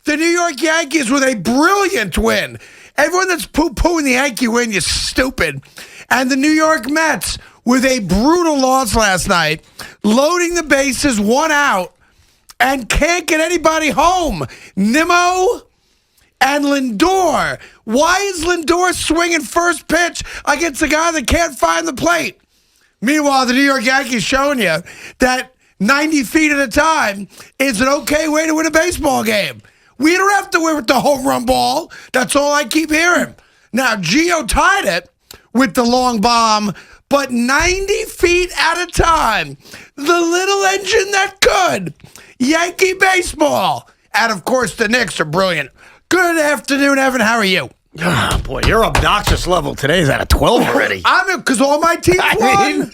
The New York Yankees with a brilliant win. Everyone that's poo-pooing the Yankee win, you're stupid. And the New York Mets with a brutal loss last night, loading the bases, 1 out, and can't get anybody home. Nimmo and Lindor. Why is Lindor swinging first pitch against a guy that can't find the plate? Meanwhile, the New York Yankees showing you that 90 feet at a time is an okay way to win a baseball game. We don't have to win with the home run ball. That's all I keep hearing. Now, Gio tied it with the long bomb, but 90 feet at a time. The little engine that could. Yankee baseball. And, of course, the Knicks are brilliant. Good afternoon, Evan. How are you? Oh, boy, your obnoxious level today is at a 12 already. I'm because all my teams won.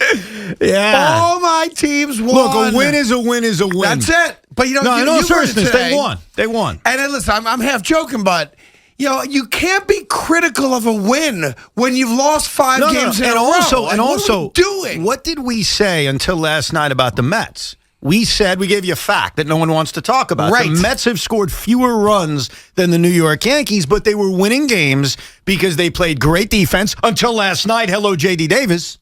Yeah. All my teams won. Look, a win is a win is a win. That's it. But you know, no, in all seriousness, they won. They won. And then, listen, I'm half joking, but you can't be critical of a win when you've lost 5 games in a row. And also, what are we doing? What did we say until last night about the Mets? We said, we gave you a fact that no one wants to talk about. Right. The Mets have scored fewer runs than the New York Yankees, but they were winning games because they played great defense until last night. Hello, J.D. Davis.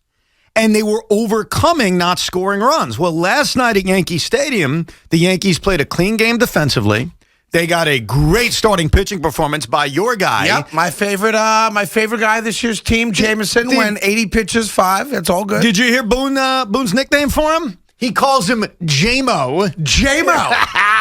And they were overcoming not scoring runs. Well, last night at Yankee Stadium, the Yankees played a clean game defensively. They got a great starting pitching performance by your guy. Yep, my favorite guy this year's team, Jameson, went 80 pitches, 5. That's all good. Did you hear Boone's nickname for him? He calls him J-Mo. J-Mo.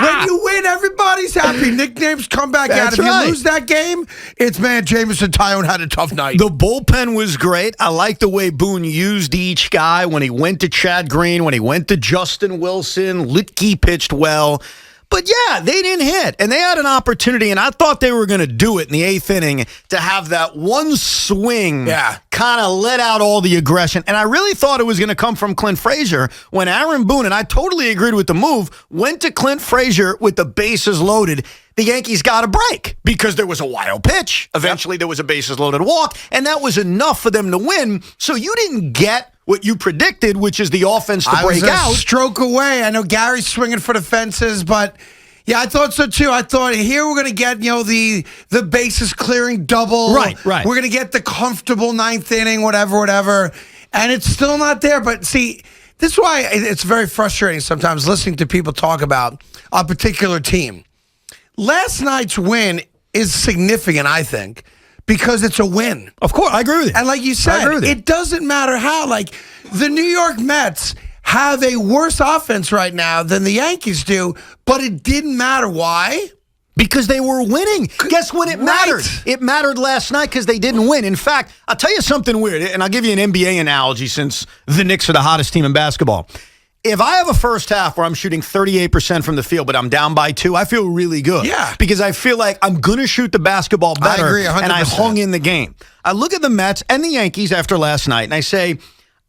When you win, everybody's happy. Nicknames come back out. If you lose that game, it's, man, Jameson Tyone had a tough night. The bullpen was great. I like the way Boone used each guy when he went to Chad Green, when he went to Justin Wilson. Litke pitched well. But, yeah, they didn't hit, and they had an opportunity, and I thought they were going to do it in the 8th inning to have that one swing kind of let out all the aggression. And I really thought it was going to come from Clint Frazier when Aaron Boone, and I totally agreed with the move, went to Clint Frazier with the bases loaded. The Yankees got a break because there was a wild pitch. Eventually, there was a bases-loaded walk, and that was enough for them to win. So you didn't get what you predicted, which is the offense to break out. I was a stroke away. I know Gary's swinging for the fences, but yeah, I thought so too. I thought here we're going to get the bases clearing double. Right. We're going to get the comfortable 9th inning, whatever, and it's still not there. But see, this is why it's very frustrating sometimes listening to people talk about a particular team. Last night's win is significant, I think, because it's a win. Of course, I agree with you. And like you said, it doesn't matter how. Like, the New York Mets have a worse offense right now than the Yankees do, but it didn't matter. Why? Because they were winning. Guess when it mattered? It mattered last night because they didn't win. In fact, I'll tell you something weird, and I'll give you an NBA analogy since the Knicks are the hottest team in basketball. If I have a first half where I'm shooting 38% from the field, but I'm down by 2, I feel really good. Yeah. Because I feel like I'm going to shoot the basketball better. I agree 100%. And I hung in the game. I look at the Mets and the Yankees after last night, and I say,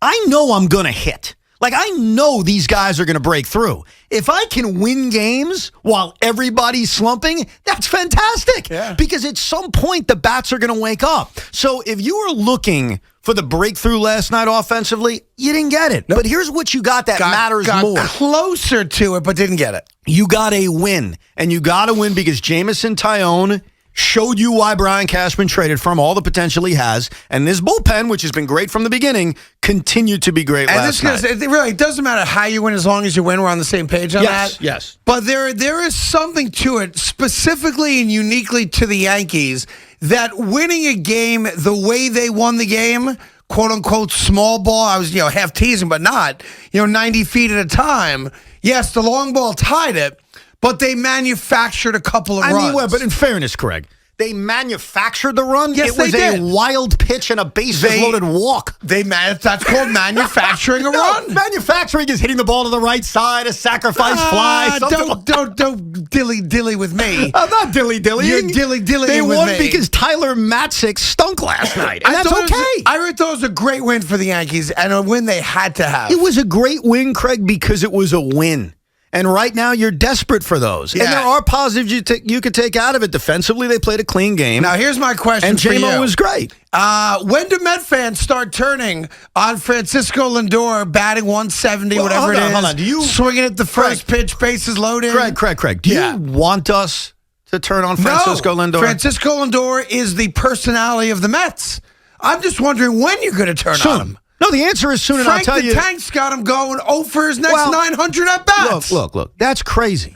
I know I'm going to hit. Like, I know these guys are going to break through. If I can win games while everybody's slumping, that's fantastic. Yeah. Because at some point, the bats are going to wake up. So if you were looking for the breakthrough last night offensively, you didn't get it. Nope. But here's what you got that matters more. Got closer to it, but didn't get it. You got a win. And you got to win because Jameson Tyone showed you why Brian Cashman traded for him, all the potential he has. And this bullpen, which has been great from the beginning, continued to be great last night. It doesn't matter how you win as long as you win. We're on the same page on that. Yes. But there is something to it, specifically and uniquely to the Yankees, that winning a game the way they won the game, quote unquote small ball, I was half teasing, but not, 90 feet at a time. Yes, the long ball tied it, but they manufactured a couple of runs. But in fairness, Craig, they manufactured the run. Yes, it was a wild pitch and a bases-loaded walk. That's called manufacturing a run. Manufacturing is hitting the ball to the right side, a sacrifice fly. Don't dilly-dilly with me. I'm not dilly-dillying. You're dilly-dillying with me. They won because Tyler Matzik stunk last night, and that's okay. I really thought it was a great win for the Yankees, and a win they had to have. It was a great win, Craig, because it was a win. And right now, you're desperate for those. Yeah. And there are positives you could take out of it. Defensively, they played a clean game. Now, here's my question and for you. And J-Mo was great. When do Met fans start turning on Francisco Lindor, batting 170, whatever it is? Hold on. Swinging at the first pitch, bases loaded? Craig, do you want us to turn on Francisco Lindor? Francisco Lindor is the personality of the Mets. I'm just wondering when you're going to turn on him. No, the answer is soon, and I'll tell you. Frank the Tank's got him going 0 for his next 900 at-bats. Look. That's crazy.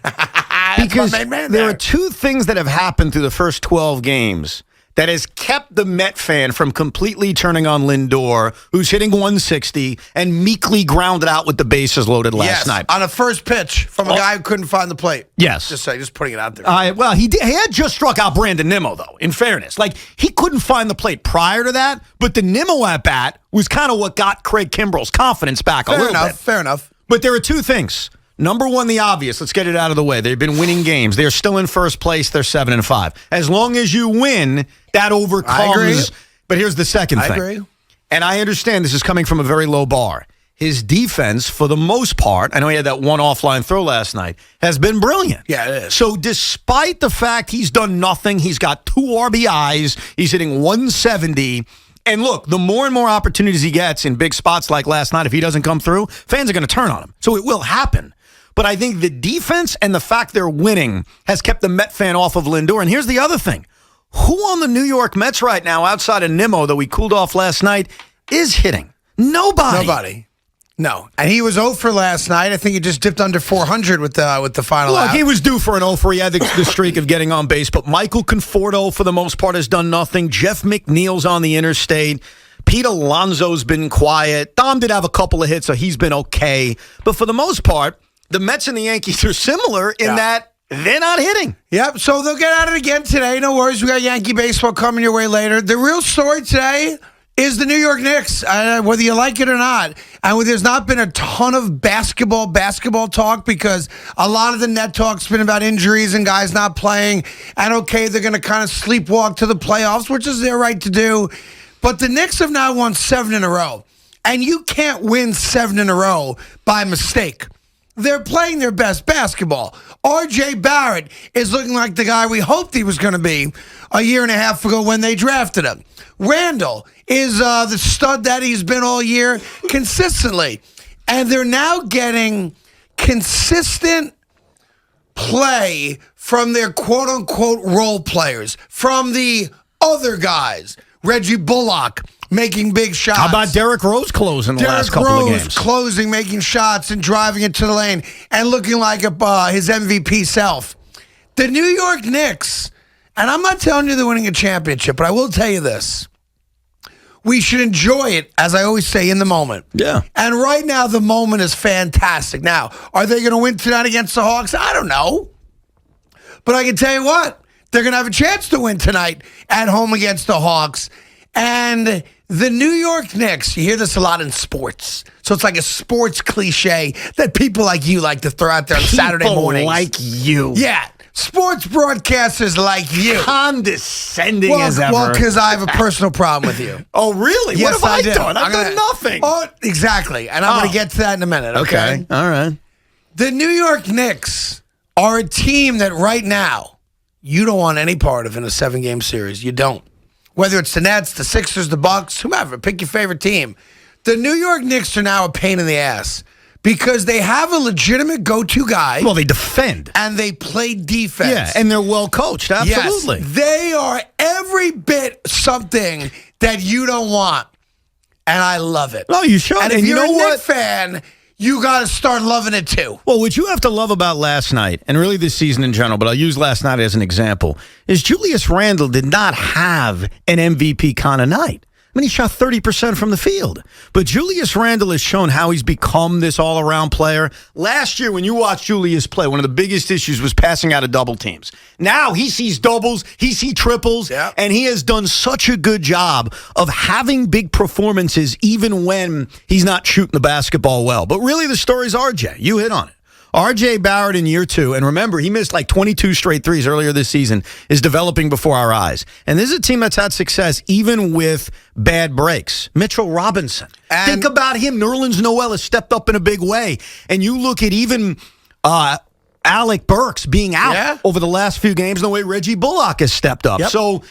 Because there are two things that have happened through the first 12 games that has kept the Met fan from completely turning on Lindor, who's hitting 160 and meekly grounded out with the bases loaded last night. On a first pitch from a guy who couldn't find the plate. Yes. Just putting it out there. He had just struck out Brandon Nimmo, though, in fairness. Like, he couldn't find the plate prior to that, but the Nimmo at-bat was kind of what got Craig Kimbrell's confidence back a little bit. Fair enough. But there are two things. Number one, the obvious. Let's get it out of the way. They've been winning games. They're still in first place. They're 7-5. As long as you win, that overcomes. I agree. But here's the second thing. I agree. And I understand this is coming from a very low bar. His defense, for the most part, I know he had that one offline throw last night, has been brilliant. Yeah, it is. So despite the fact he's done nothing, he's got 2 RBIs, he's hitting 170. And look, the more and more opportunities he gets in big spots like last night, if he doesn't come through, fans are going to turn on him. So it will happen. But I think the defense and the fact they're winning has kept the Met fan off of Lindor. And here's the other thing. Who on the New York Mets right now, outside of Nimmo, that we cooled off last night, is hitting? Nobody. No. And he was 0 for last night. I think he just dipped under 400 with the final out. Look, he was due for an 0 for. He had the streak of getting on base. But Michael Conforto, for the most part, has done nothing. Jeff McNeil's on the interstate. Pete Alonso's been quiet. Dom did have a couple of hits, so he's been okay. But for the most part, the Mets and the Yankees are similar in that they're not hitting. Yep, so they'll get at it again today. No worries. We got Yankee baseball coming your way later. The real story today is the New York Knicks, whether you like it or not. And there's not been a ton of basketball talk because a lot of the net talk's been about injuries and guys not playing. And okay, they're going to kind of sleepwalk to the playoffs, which is their right to do. But the Knicks have now won 7 in a row. And you can't win 7 in a row by mistake. They're playing their best basketball. R.J. Barrett is looking like the guy we hoped he was going to be a year and a half ago when they drafted him. Randall is the stud that he's been all year consistently. And they're now getting consistent play from their quote-unquote role players, from the other guys. Reggie Bullock making big shots. How about Derrick Rose closing the last couple of games? Closing, making shots, and driving into the lane, and looking like his MVP self. The New York Knicks, and I'm not telling you they're winning a championship, but I will tell you this. We should enjoy it, as I always say, in the moment. Yeah. And right now, the moment is fantastic. Now, are they going to win tonight against the Hawks? I don't know. But I can tell you what. They're going to have a chance to win tonight at home against the Hawks. And the New York Knicks, you hear this a lot in sports. So it's like a sports cliche that people like you like to throw out there on Saturday mornings. People like you. Yeah. Sports broadcasters like you. Condescending as ever. Well, because I have a personal problem with you. Oh, really? Yes, what have I do. done? I've done nothing. Oh, exactly. And I'm going to get to that in a minute, okay? All right. The New York Knicks are a team that right now you don't want any part of in a 7-game series. You don't. Whether it's the Nets, the Sixers, the Bucks, whomever, pick your favorite team. The New York Knicks are now a pain in the ass because they have a legitimate go-to guy. Well, they defend. And they play defense. Yeah, and they're well coached. Absolutely. Yes, they are every bit something that you don't want. And I love it. No, you should. And if you're a Knicks fan, you got to start loving it too. Well, what you have to love about last night, and really this season in general, but I'll use last night as an example, is Julius Randle did not have an MVP kind of night. I mean, he shot 30% from the field. But Julius Randle has shown how he's become this all-around player. Last year, when you watched Julius play, one of the biggest issues was passing out of double teams. Now he sees doubles, he sees triples, and he has done such a good job of having big performances even when he's not shooting the basketball well. But really, the story's RJ. You hit on it. R.J. Barrett in year 2, and remember, he missed like 22 straight threes earlier this season, is developing before our eyes. And this is a team that's had success even with bad breaks. Mitchell Robinson. Think about him. Nerlens Noel has stepped up in a big way. And you look at even Alec Burks being out over the last few games, the way Reggie Bullock has stepped up. So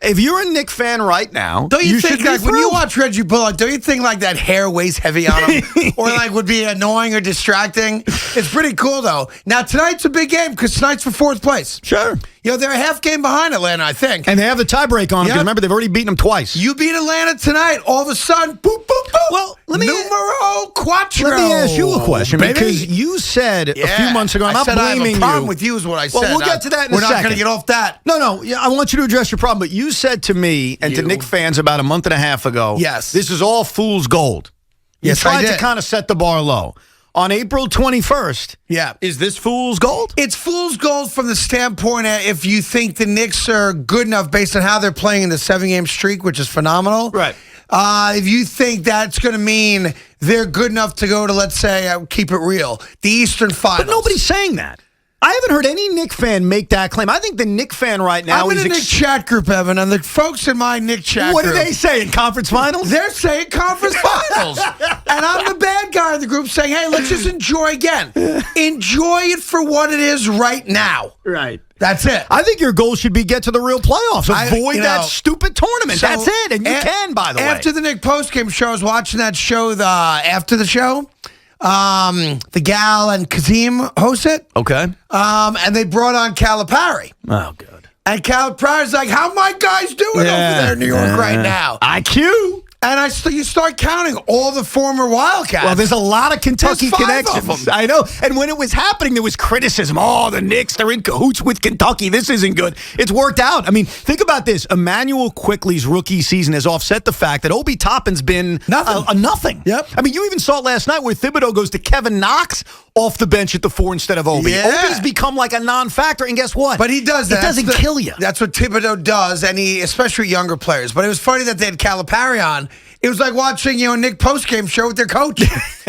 if you're a Knicks fan right now, don't you think should like when you watch Reggie Bullock, don't you think like that hair weighs heavy on him, or like would be annoying or distracting? It's pretty cool though. Now tonight's a big game because tonight's for 4th place. Sure. They're a half game behind Atlanta, I think. And they have the tiebreak on them, because remember, they've already beaten them twice. You beat Atlanta tonight. All of a sudden, boop, boop, boop. Well, Numero quattro. Let me ask you a question, baby. because you said a few months ago, I'm not blaming I have a problem you. with you is what I said. Well, we'll get to that in a second. We're not going to get off that. No, I want you to address your problem, but you said to me and to Knicks fans about a month and a half ago, yes, this is all fool's gold. You tried to kind of set the bar low. On April 21st, is this fool's gold? It's fool's gold from the standpoint of if you think the Knicks are good enough based on how they're playing in the 7-game streak, which is phenomenal. Right. If you think that's going to mean they're good enough to go to, let's say, keep it real, the Eastern Finals. But nobody's saying that. I haven't heard any Knicks fan make that claim. I think the Knicks fan right now I'm in a Knicks chat group, Evan, and the folks in my Knicks chat What group. do they say in conference finals? They're saying conference finals. And I'm the bad guy in the group saying, hey, let's just enjoy again. Enjoy it for what it is right now. Right. That's it. I think your goal should be get to the real playoffs. Avoid that stupid tournament. So That's it. And you can, by the way. After the Knicks postgame show, I was watching that show after the show. The gal and Kazim host it. Okay. And they brought on Calipari. Oh, good. And Calipari's like, how my guys doing over there in New York right now? IQ. And you start counting all the former Wildcats. Well, there's a lot of Kentucky connections. Of them. I know. And when it was happening, there was criticism. Oh, the Knicks, they're in cahoots with Kentucky. This isn't good. It's worked out. I mean, think about this. Emmanuel Quickly's rookie season has offset the fact that Obi Toppin's been nothing. Yep. I mean, you even saw it last night where Thibodeau goes to Kevin Knox off the bench at the 4 instead of Obi. Yeah. Obi's become like a non-factor, and guess what? But he does that. It doesn't kill you. That's what Thibodeau does, and especially younger players. But it was funny that they had Calipari on. It was like watching, a Nick postgame show with their coach.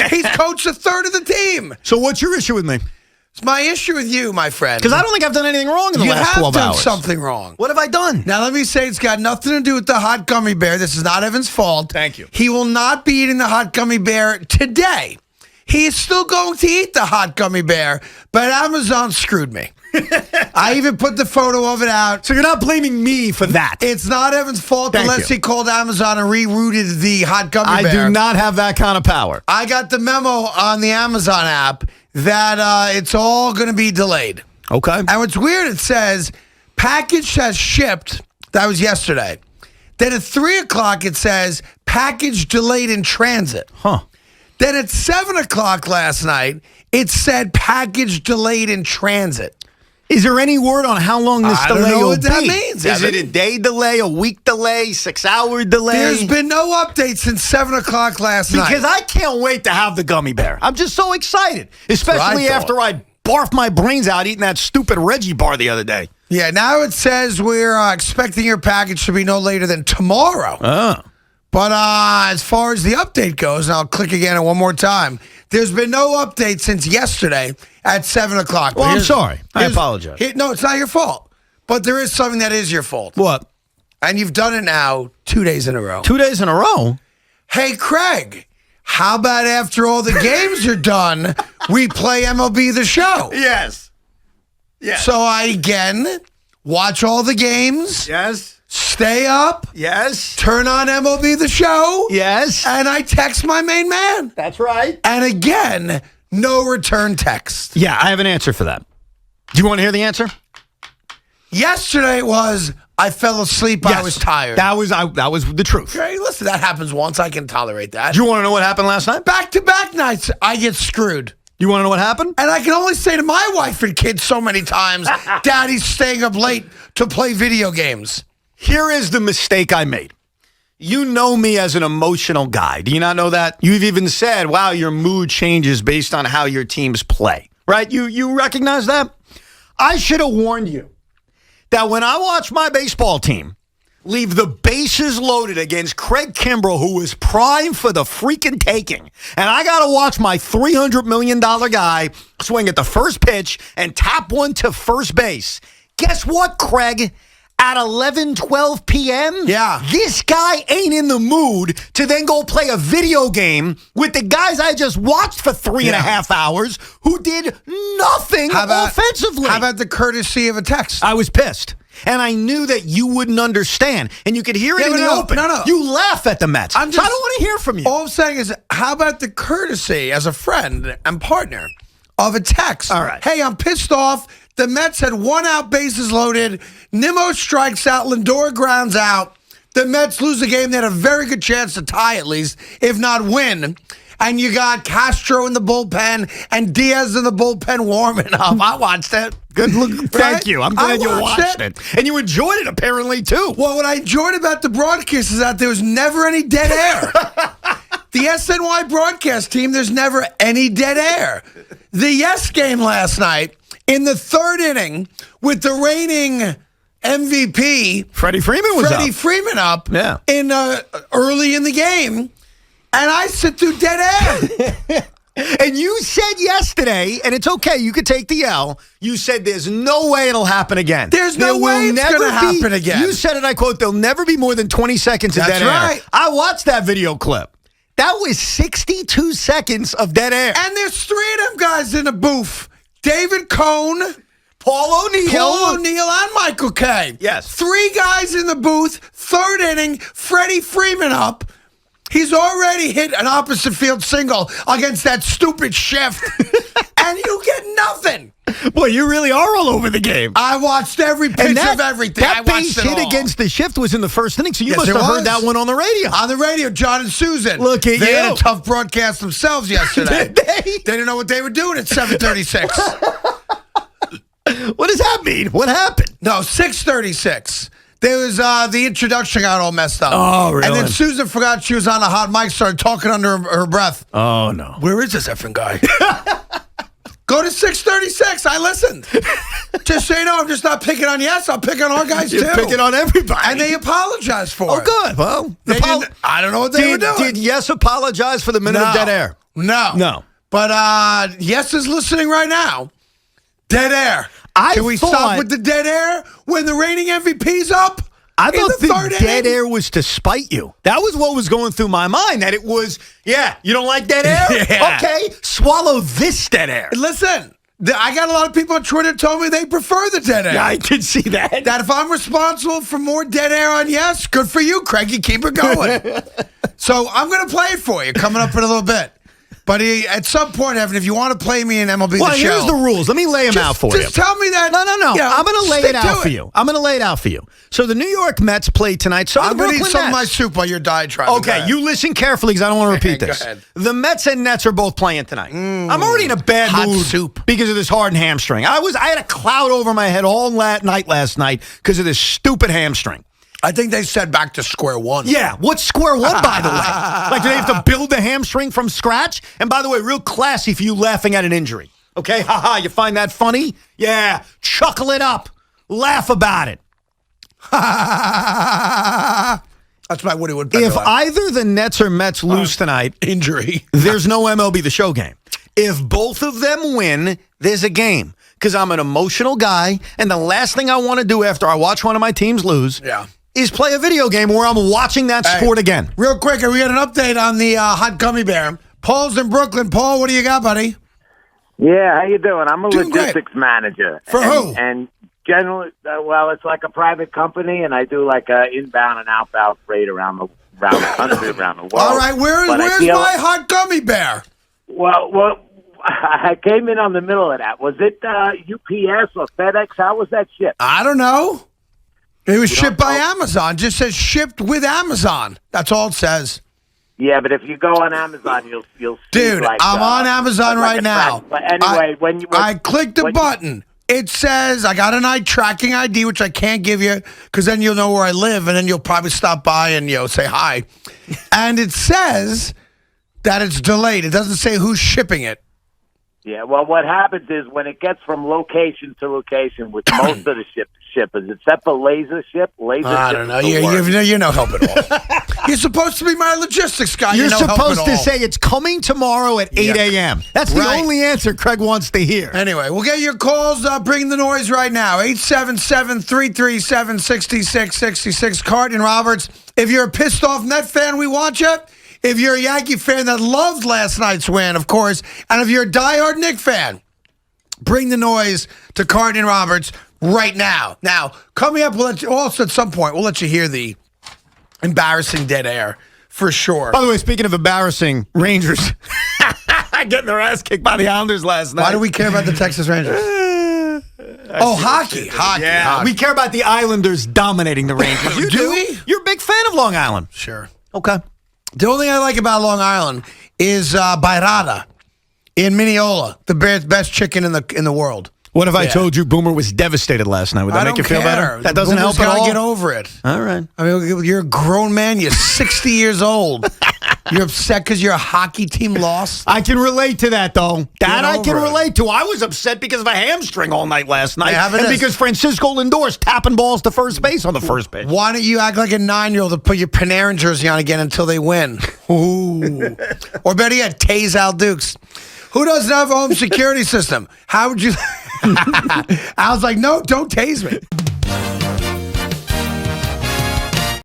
He's coached a third of the team. So what's your issue with me? It's my issue with you, my friend. Because I don't think I've done anything wrong in the last 12 hours. You have done something wrong. What have I done? Now, let me say it's got nothing to do with the hot gummy bear. This is not Evan's fault. Thank you. He will not be eating the hot gummy bear today. He is still going to eat the hot gummy bear, but Amazon screwed me. I even put the photo of it out. So you're not blaming me for that? It's not Evan's fault unless he called Amazon and rerouted the hot gummy bear. I do not have that kind of power. I got the memo on the Amazon app that it's all going to be delayed. Okay. And what's weird, it says, package has shipped. That was yesterday. Then at 3 o'clock, it says, package delayed in transit. Huh. Then at 7 o'clock last night, it said package delayed in transit. Is there any word on how long this delay will be? I don't know what that means. Is it a day delay, a week delay, 6-hour delay? There's been no update since 7 o'clock last night. Because I can't wait to have the gummy bear. I'm just so excited, especially after I barfed my brains out eating that stupid Reggie bar the other day. Yeah, now it says we're expecting your package to be no later than tomorrow. Oh. But as far as the update goes, and I'll click again one more time, there's been no update since yesterday at 7 o'clock. Well, I'm sorry. I apologize. No, it's not your fault. But there is something that is your fault. What? And you've done it now 2 days in a row. 2 days in a row? Hey, Craig, how about after all the games are done, we play MLB The Show? Yes. Yes. So I, again, watch all the games. Yes. Stay up. Yes. Turn on MLB The Show. Yes. And I text my main man. That's right. And again, no return text. Yeah, I have an answer for that. Do you want to hear the answer? Yesterday was, I fell asleep. Yes. I was tired. That was the truth. Okay, listen, that happens once. I can tolerate that. Do you want to know what happened last night? Back-to-back nights, I get screwed. You want to know what happened? And I can only say to my wife and kids so many times, Daddy's staying up late to play video games. Here is the mistake I made. You know me as an emotional guy. Do you not know that? You've even said, wow, your mood changes based on how your teams play. Right? You recognize that? I should have warned you that when I watch my baseball team leave the bases loaded against Craig Kimbrell, who was primed for the freaking taking, and I got to watch my $300 million guy swing at the first pitch and tap one to first base. Guess what, Craig? At 11:12 p.m., this guy ain't in the mood to then go play a video game with the guys I just watched for 3.5 hours who did nothing offensively. How about the courtesy of a text? I was pissed. And I knew that you wouldn't understand. And you could hear it in the open. No. You laugh at the Mets. So I don't want to hear from you. All I'm saying is, how about the courtesy as a friend and partner of a text. All right. Hey, I'm pissed off. The Mets had 1 out, bases loaded. Nimmo strikes out. Lindor grounds out. The Mets lose the game. They had a very good chance to tie at least, if not win. And you got Castro in the bullpen and Diaz in the bullpen warming up. I watched it. Good look. Right? Thank you. I'm glad you watched it. And you enjoyed it, apparently, too. Well, what I enjoyed about the broadcast is that there was never any dead air. The SNY broadcast team, there's never any dead air. The Yes game last night, in the 3rd inning, with the reigning MVP, Freddie Freeman Freeman up Yeah. in early in the game, and I sit through dead air. And you said yesterday, and it's okay, you could take the L, you said there's no way it'll happen again. There's no way it's going to happen again. You said it, I quote, there'll never be more than 20 seconds of dead air. That's right. I watched that video clip. That was 62 seconds of dead air. And there's 3 of them guys in the booth. David Cohn, Paul O'Neill, and Michael Kay. Yes. 3 guys in the booth, 3rd inning, Freddie Freeman up. He's already hit an opposite field single against that stupid shift, and you get nothing. Boy, you really are all over the game. I watched every pitch of everything. I That watched base it hit all. against the shift was in the 1st inning, so you Yes, must it have heard was. that one on the radio. On the radio, John and Susan. Look at They you. had a tough broadcast themselves yesterday. Did they? They didn't know what they were doing at 7:36. What does that mean? What happened? No, 6:36. There was the introduction got all messed up. Oh, really? And then Susan forgot she was on a hot mic, started talking under her breath. Oh, no. Where is this effing guy? Go to 6:36. I listened. Just so you know, I'm just not picking on Yes. I'm picking on our guys, You're too. picking on everybody. And they apologized for Oh, it. good. Well, They didn't- I don't know what they were doing. Did Yes apologize for the minute of dead air? No. But Yes is listening right now. Dead air. Can we thought- stop with the dead air when the reigning MVP's up? I in thought the the 3rd dead inning? air was to spite you. That was what was going through my mind, that it was, you don't like dead air? Yeah. Okay, swallow this dead air. Listen, I got a lot of people on Twitter told me they prefer the dead air. Yeah, I did see that. That if I'm responsible for more dead air on Yes, good for you, Craigie. Keep it going. So I'm going to play it for you coming up in a little bit. But at some point, Evan, if you want to play me in MLB Well, The Show. here's the rules. Let me lay them out for you. Just tell me that. No. you know, I'm going to lay stick it out to for you. I'm going to lay it out for you. So the New York Mets play tonight. So I'm going to eat some of my soup while you're diatribing. Okay, you listen carefully because I don't want to repeat Go this. ahead. The Mets and Nets are both playing tonight. I'm already in a bad Hot mood soup. because of this hardened hamstring. I had a cloud over my head all night last night because of this stupid hamstring. I think they said back to square one. Yeah, what's square one, by the way? Like, do they have to build the hamstring from scratch? And by the way, real classy for you laughing at an injury. Okay, haha, you find that funny? Yeah, chuckle it up. Laugh about it. That's my Woody Woodpecker. If either the Nets or Mets lose tonight, injury, there's no MLB The Show game. If both of them win, there's a game. Because I'm an emotional guy, and the last thing I want to do after I watch one of my teams lose is play a video game where I'm watching that sport again. Real quick, we got an update on the hot gummy bear. Paul's in Brooklyn. Paul, what do you got, buddy? Yeah, how you doing? I'm a Doing logistics manager. For who? And generally, well, it's like a private company, and I do like inbound and outbound freight around the country, around the world. All right, where's But my hot gummy bear? Well, I came in on the middle of that. Was it UPS or FedEx? How was that shipped? I don't know. It was You shipped don't by know? Amazon. Just says shipped with Amazon. That's all it says. Yeah, but if you go on Amazon, you'll see. Dude, like, I'm on Amazon like right a now. track. But anyway, I clicked the button. It says I got an tracking ID, which I can't give you because then you'll know where I live, and then you'll probably stop by and say hi. And it says that it's delayed. It doesn't say who's shipping it. Yeah, well, what happens is when it gets from location to location with most of the shippers, except for Laser Ship. I don't know. You're no help at all. You're supposed to be my logistics guy. You're no help supposed at to all. say it's coming tomorrow at 8 a.m. That's the Right. only answer Craig wants to hear. Anyway, we'll get your calls. Bring the noise right now. 877-337-6666. Carton Roberts. If you're a pissed off Net fan, we want you. If you're a Yankee fan that loved last night's win, of course, and if you're a diehard Knicks fan, bring the noise to Carton Roberts right now. Now, coming up, also at some point, we'll let you hear the embarrassing dead air for sure. By the way, speaking of embarrassing, Rangers. Getting their ass kicked by the Islanders last night. Why do we care about the Texas Rangers? Hockey. Yeah, Hockey. we care about the Islanders dominating the Rangers. You Do we? You're a big fan of Long Island. Sure. Okay. The only thing I like about Long Island is Bairada in Mineola, the best chicken in the world. What if I Yeah. told you Boomer was devastated last night? Would that I make you don't feel care. better? That doesn't help at Gotta all? get over it. All right. I mean, you're a grown man. You're 60 years old. You're upset because your hockey team lost? I can relate to that, though. That I can over it. relate to. I was upset because of a hamstring all night last night. Yeah, but and this- because Francisco Lindor's tapping balls to first base on the first pitch. Why don't you act like a 9-year-old and put your Panarin jersey on again until they win? Ooh. Or better yet, tase Al Dukes. Who doesn't have a home security system? How would you... I was like, no, don't tase me.